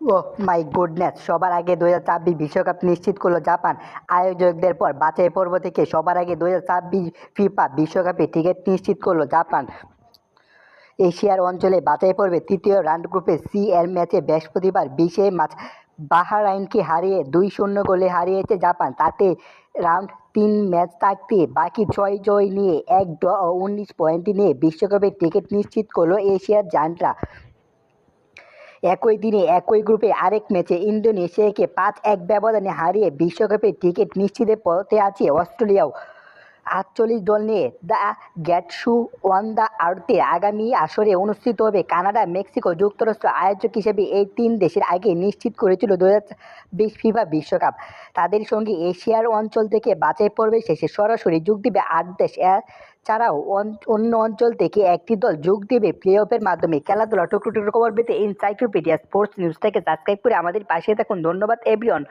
Oh my goodness! সবার আগে ২০২৬ বিশ্বকাপ নিশ্চিত করল জাপান। আয়োজকদের পর বাছাই পর্ব থেকে সবার আগে ২০২৬ ফিফা বিশ্বকাপে টিকিট নিশ্চিত করল জাপান। এশিয়ার অঞ্চলে বাছাই পর্বে তৃতীয় রাউন্ড গ্রুপে সি এর ম্যাচে বৃহস্পতিবার ২০ মার্চ বাহরাইনকে হারিয়ে ২-০ গোলে হারিয়েছে জাপান। তাতে রাউন্ড ৩ ম্যাচ থাকতে বাকি ৬ জয় নিয়ে এক ড্র ও ১৯ পয়েন্ট নিয়ে বিশ্বকাপের টিকিট নিশ্চিত করল এশিয়ার জায়ান্টরা। একই দিনে একই গ্রুপে আরেক ম্যাচে ইন্দোনেশিয়াকে ৫-১ ব্যবধানে হারিয়ে বিশ্বকাপের টিকিট নিশ্চিতের পথে আছে অস্ট্রেলিয়াও। ৪৮ দল নিয়ে দ্য গ্যাটসু ওয়ান দ্য আর্থে আগামী আসরে অনুষ্ঠিত হবে। কানাডা, মেক্সিকো, যুক্তরাষ্ট্র আয়োজক হিসেবে এই তিন দেশের আগে নিশ্চিত করেছিল ২০২৬ ফিফা বিশ্বকাপ। তাদের সঙ্গে এশিয়ার অঞ্চল থেকে বাছাই পর্বের শেষে সরাসরি যোগ দেবে ৮ দেশ। এছাড়াও অন্য অঞ্চল থেকে একটি দল যোগ দেবে প্লে-অফের মাধ্যমে। খেলাধুলা টুকরো টুকরো খবর পেতে এনসাইক্লোপিডিয়া স্পোর্টস নিউজটাকে সাবস্ক্রাইব করে আমাদের পাশে থাকুন। ধন্যবাদ এভরিওয়ান।